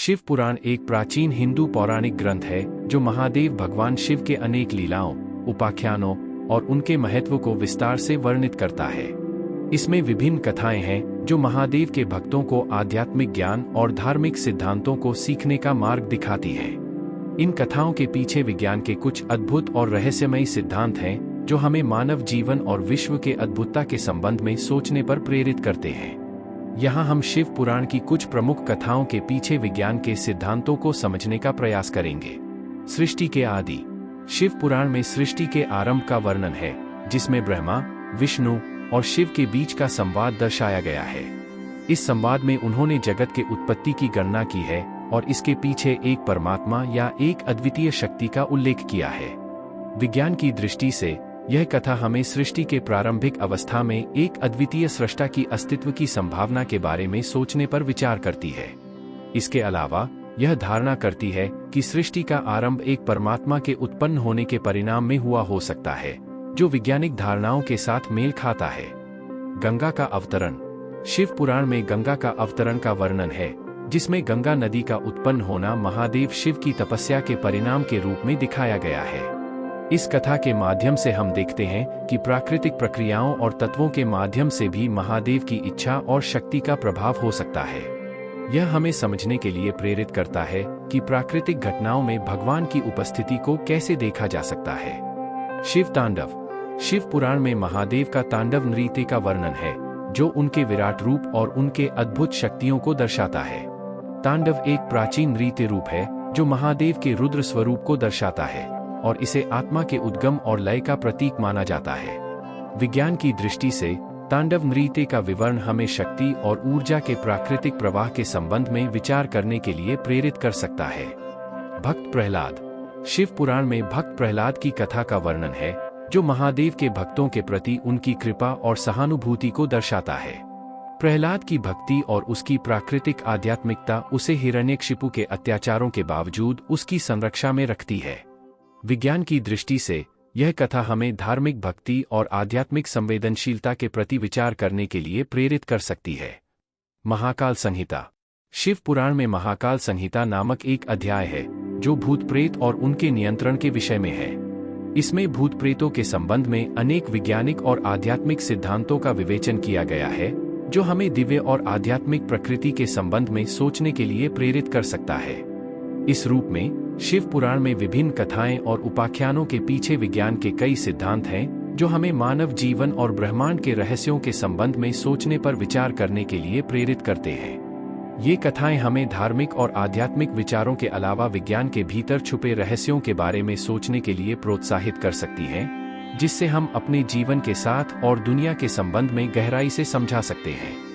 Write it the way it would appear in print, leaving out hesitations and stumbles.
शिव पुराण एक प्राचीन हिंदू पौराणिक ग्रंथ है जो महादेव भगवान शिव के अनेक लीलाओं, उपाख्यानों और उनके महत्व को विस्तार से वर्णित करता है। इसमें विभिन्न कथाएं हैं जो महादेव के भक्तों को आध्यात्मिक ज्ञान और धार्मिक सिद्धांतों को सीखने का मार्ग दिखाती हैं। इन कथाओं के पीछे विज्ञान के कुछ अद्भुत और रहस्यमयी सिद्धांत हैं जो हमें मानव जीवन और विश्व के अद्भुतता के संबंध में सोचने पर प्रेरित करते हैं। यहाँ हम शिव पुराण की कुछ प्रमुख कथाओं के पीछे विज्ञान के सिद्धांतों को समझने का प्रयास करेंगे। सृष्टि के आदि। शिव पुराण में सृष्टि के आरंभ का वर्णन है, जिसमें ब्रह्मा, विष्णु और शिव के बीच का संवाद दर्शाया गया है। इस संवाद में उन्होंने जगत के उत्पत्ति की गणना की है और इसके पीछे एक परमात्मा या एक अद्वितीय शक्ति का उल्लेख किया है। विज्ञान की दृष्टि से यह कथा हमें सृष्टि के प्रारंभिक अवस्था में एक अद्वितीय सृष्टा की अस्तित्व की संभावना के बारे में सोचने पर विचार करती है। इसके अलावा यह धारणा करती है कि सृष्टि का आरंभ एक परमात्मा के उत्पन्न होने के परिणाम में हुआ हो सकता है, जो वैज्ञानिक धारणाओं के साथ मेल खाता है। गंगा का अवतरण। शिव पुराण में गंगा का अवतरण का वर्णन है, जिसमें गंगा नदी का उत्पन्न होना महादेव शिव की तपस्या के परिणाम के रूप में दिखाया गया है। इस कथा के माध्यम से हम देखते हैं कि प्राकृतिक प्रक्रियाओं और तत्वों के माध्यम से भी महादेव की इच्छा और शक्ति का प्रभाव हो सकता है। यह हमें समझने के लिए प्रेरित करता है कि प्राकृतिक घटनाओं में भगवान की उपस्थिति को कैसे देखा जा सकता है। शिव तांडव। शिव पुराण में महादेव का तांडव नृत्य का वर्णन है, जो उनके विराट रूप और उनके अद्भुत शक्तियों को दर्शाता है। तांडव एक प्राचीन नृत्य रूप है जो महादेव के रुद्र स्वरूप को दर्शाता है और इसे आत्मा के उद्गम और लय का प्रतीक माना जाता है। विज्ञान की दृष्टि से तांडव नृत्य का विवरण हमें शक्ति और ऊर्जा के प्राकृतिक प्रवाह के संबंध में विचार करने के लिए प्रेरित कर सकता है। भक्त प्रहलाद। शिव पुराण में भक्त प्रहलाद की कथा का वर्णन है, जो महादेव के भक्तों के प्रति उनकी कृपा और सहानुभूति को दर्शाता है। प्रहलाद की भक्ति और उसकी प्राकृतिक आध्यात्मिकता उसे हिरण्यकशिपु के अत्याचारों के बावजूद उसकी संरक्षा में रखती है। विज्ञान की दृष्टि से यह कथा हमें धार्मिक भक्ति और आध्यात्मिक संवेदनशीलता के प्रति विचार करने के लिए प्रेरित कर सकती है। महाकाल संहिता। शिव पुराण में महाकाल संहिता नामक एक अध्याय है जो भूत प्रेत और उनके नियंत्रण के विषय में है। इसमें भूत प्रेतों के संबंध में अनेक वैज्ञानिक और आध्यात्मिक सिद्धांतों का विवेचन किया गया है, जो हमें दिव्य और आध्यात्मिक प्रकृति के संबंध में सोचने के लिए प्रेरित कर सकता है। इस रूप में शिव पुराण में विभिन्न कथाएं और उपाख्यानों के पीछे विज्ञान के कई सिद्धांत हैं जो हमें मानव जीवन और ब्रह्मांड के रहस्यों के संबंध में सोचने पर विचार करने के लिए प्रेरित करते हैं। ये कथाएं हमें धार्मिक और आध्यात्मिक विचारों के अलावा विज्ञान के भीतर छुपे रहस्यों के बारे में सोचने के लिए प्रोत्साहित कर सकती हैं, जिससे हम अपने जीवन के साथ और दुनिया के संबंध में गहराई से समझा सकते हैं।